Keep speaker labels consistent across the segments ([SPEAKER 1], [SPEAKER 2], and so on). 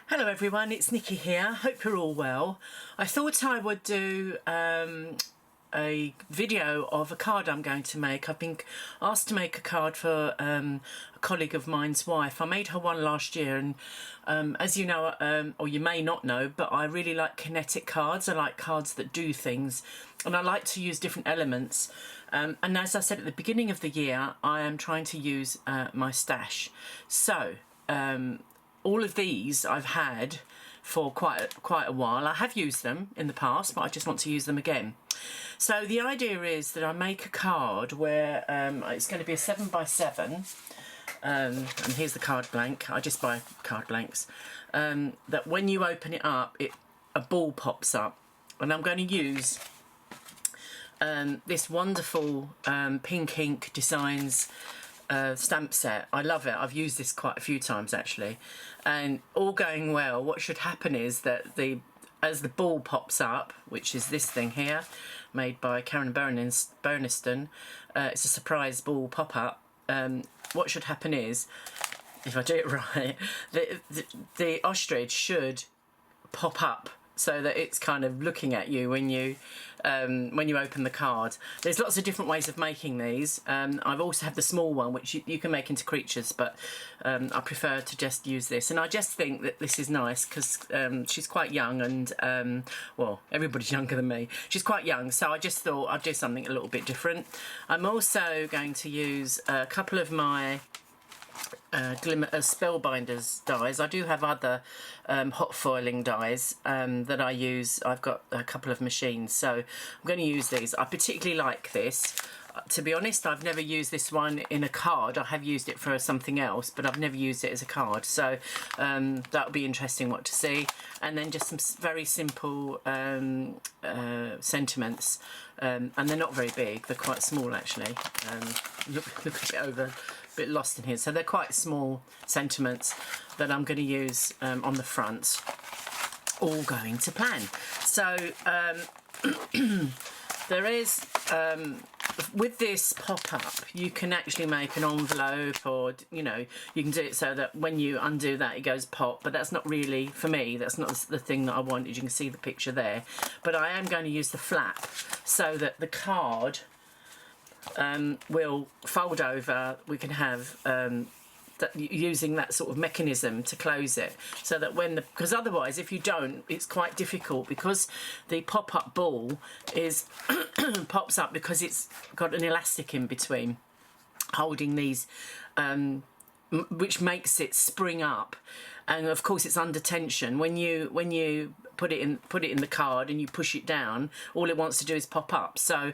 [SPEAKER 1] Hello everyone, it's Nikki here. Hope you're all well. I thought I would do a video of a card I'm going to make. I've been asked to make a card for a colleague of mine's wife. I made her one last year, and as you know, or you may not know, but I really like kinetic cards. I like cards that do things, and I like to use different elements. And as I said at the beginning of the year, I am trying to use my stash. So all of these I've had for quite a while. I have used them in the past, but I just want to use them again. So the idea is that I make a card where it's going to be a 7x7, and here's the card blank. I just buy card blanks. That when you open it up, a ball pops up, and I'm going to use this wonderful Pink Ink Designs stamp set. I love it. I've used this quite a few times actually, and all going well, what should happen is that as the ball pops up, which is this thing here, made by Karen Burniston, it's a surprise ball pop-up. What should happen is, if I do it right, the ostrich should pop up so that it's kind of looking at you when you open the card. There's lots of different ways of making these. I've also had the small one, which you can make into creatures, but I prefer to just use this. And I just think that this is nice because she's quite young, and well, everybody's younger than me. She's quite young, so I just thought I'd do something a little bit different. I'm also going to use a couple of my Spellbinders dies. I do have other hot foiling dies that I use. I've got a couple of machines, so I'm going to use these. I particularly like this. To be honest, I've never used this one in a card. I have used it for something else, but I've never used it as a card, so that'll be interesting what to see. And then just some very simple sentiments, and they're not very big, they're quite small actually. Look a bit lost in here. So they're quite small sentiments that I'm going to use on the front, all going to plan. So there is with this pop-up, you can actually make an envelope, or you can do it so that when you undo that it goes pop, but that's not really, for me, that's not the thing that I wanted. You can see the picture there, but I am going to use the flap so that the card will fold over. We can have using that sort of mechanism to close it, so that because otherwise if you don't, it's quite difficult, because the pop-up ball is pops up because it's got an elastic in between holding these, which makes it spring up, and of course it's under tension. When you put it in the card and you push it down, all it wants to do is pop up. So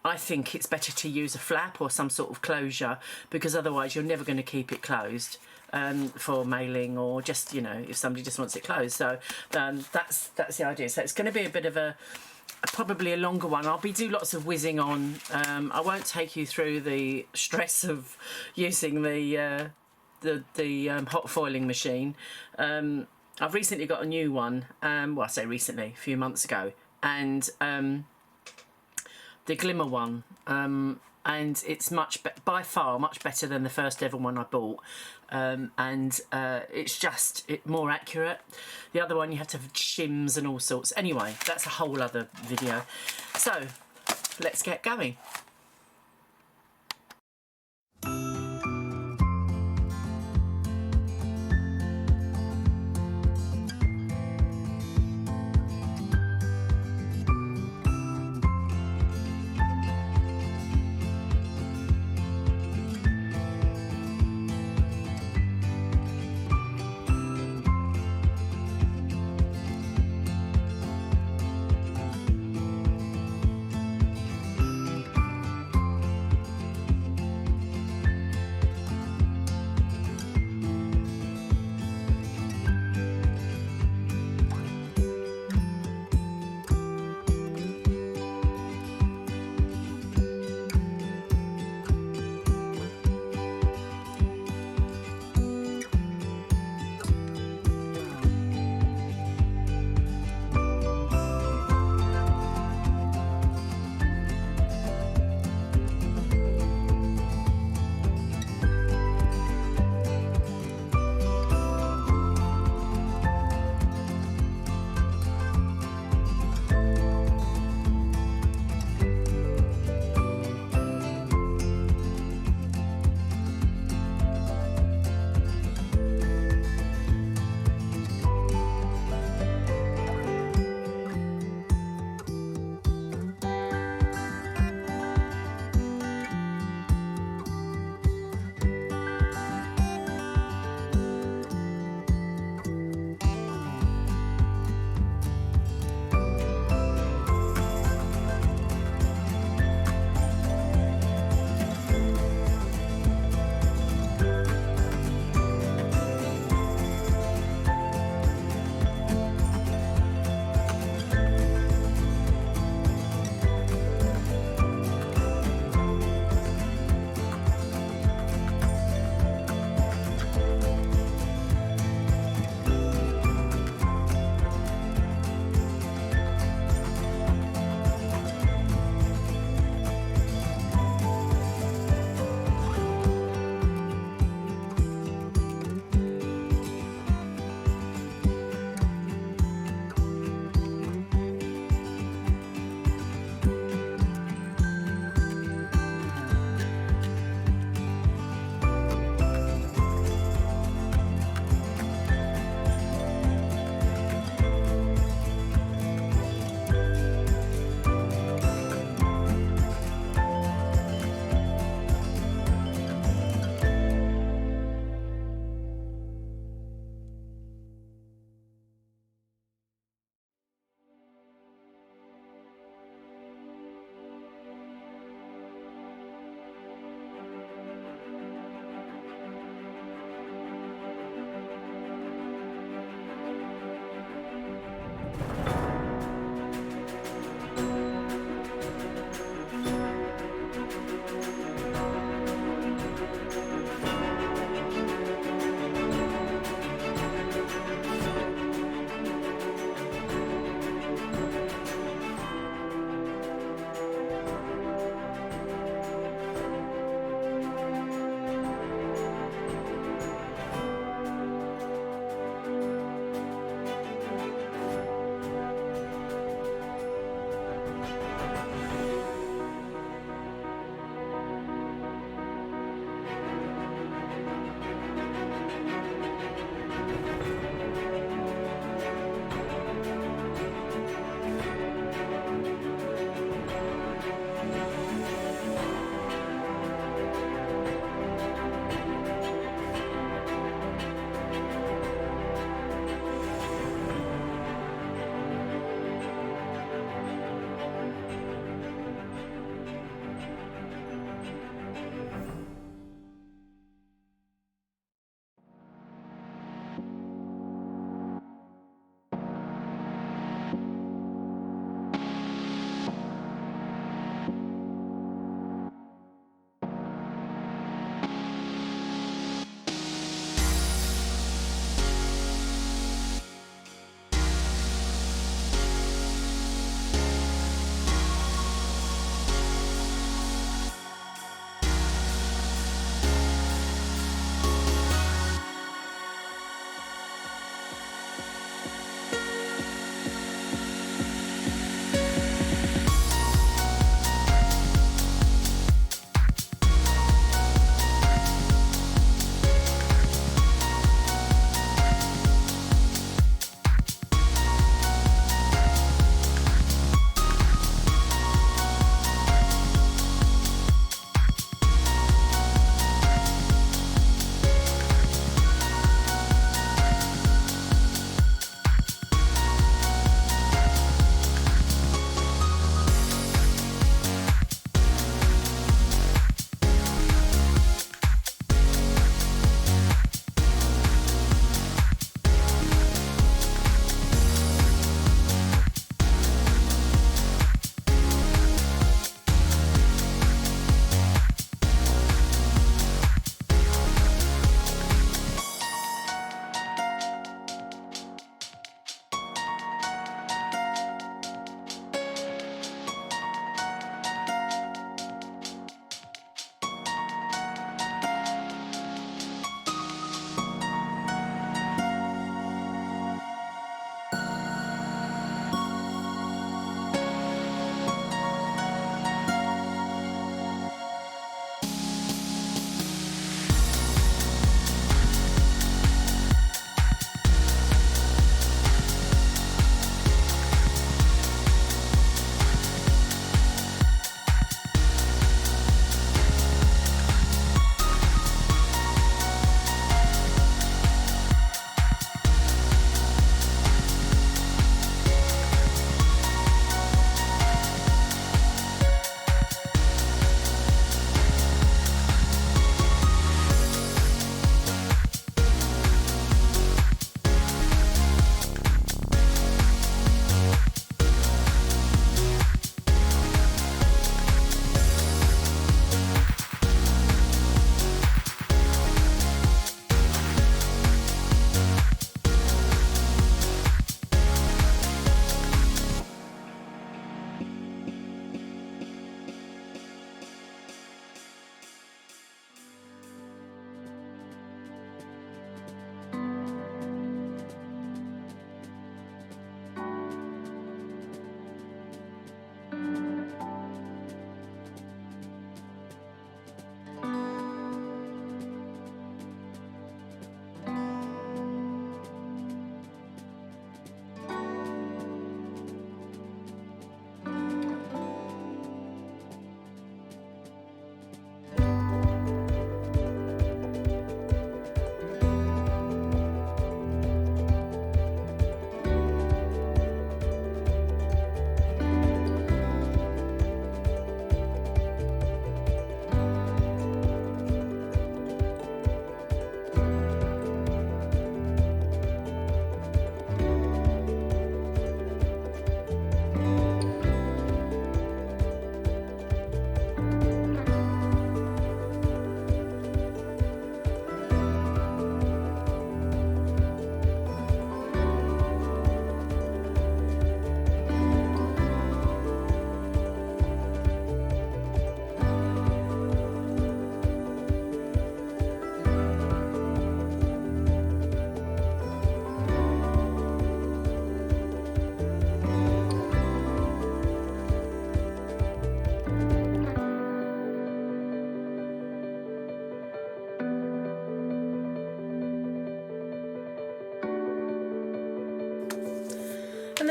[SPEAKER 1] I think it's better to use a flap or some sort of closure, because otherwise you're never going to keep it closed for mailing, or just if somebody just wants it closed. So that's the idea. So it's going to be a bit of probably a longer one. I'll do lots of whizzing on. I won't take you through the stress of using the hot foiling machine. I've recently got a new one. Well, I say recently, a few months ago, and the Glimmer one, and it's by far much better than the first ever one I bought, and it's just more accurate. The other one you have to have shims and all sorts. Anyway, that's a whole other video. So let's get going.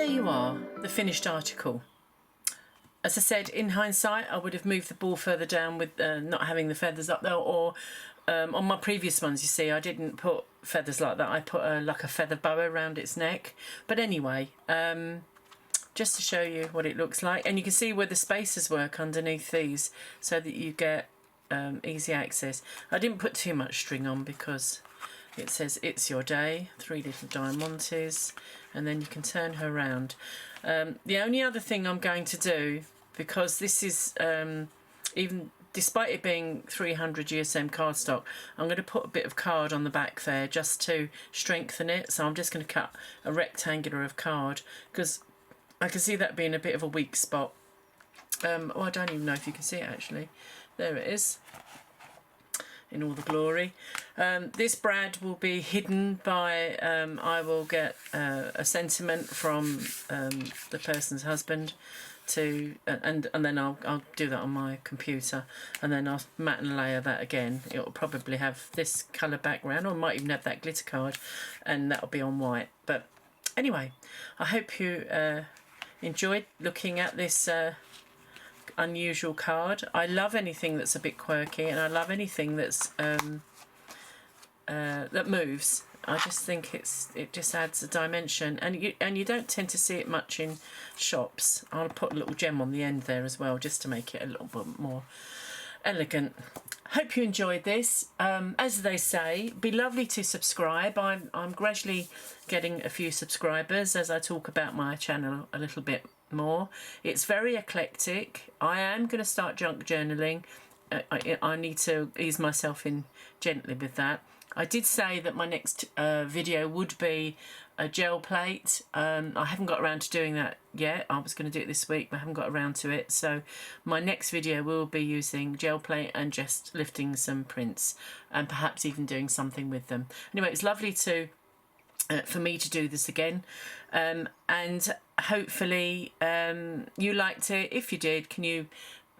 [SPEAKER 1] there you are, the finished article. As I said, in hindsight, I would have moved the ball further down with not having the feathers up there, or on my previous ones, you see, I didn't put feathers like that. I put like a feather boa around its neck. But anyway, just to show you what it looks like. And you can see where the spacers work underneath these so that you get easy access. I didn't put too much string on because it says it's your day, 3 little diamantes, and then you can turn her around. The only other thing I'm going to do, because this is, even despite it being 300 GSM cardstock, I'm going to put a bit of card on the back there just to strengthen it. So I'm just going to cut a rectangular of card because I can see that being a bit of a weak spot. Oh, I don't even know if you can see it actually. There it is, in all the glory. This brad will be hidden by, I will get a sentiment from the person's husband to, and then I'll do that on my computer, and then I'll matte and layer that again. It'll probably have this colour background, or it might even have that glitter card, and that'll be on white. But anyway, I hope you enjoyed looking at this unusual card. I love anything that's a bit quirky, and I love anything that's that moves. I just think it just adds a dimension, and you don't tend to see it much in shops. I'll put a little gem on the end there as well, just to make it a little bit more elegant. Hope you enjoyed this. As they say, be lovely to subscribe. I'm gradually getting a few subscribers as I talk about my channel a little bit more. It's very eclectic. I am going to start junk journaling. I need to ease myself in gently with that. I did say that my next video would be a gel plate. I haven't got around to doing that yet. I was going to do it this week, but I haven't got around to it. So my next video will be using gel plate and just lifting some prints, and perhaps even doing something with them. Anyway, it's lovely to for me to do this again, and hopefully you liked it. If you did, can you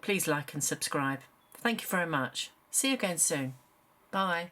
[SPEAKER 1] please like and subscribe? Thank you very much. See you again soon. Bye.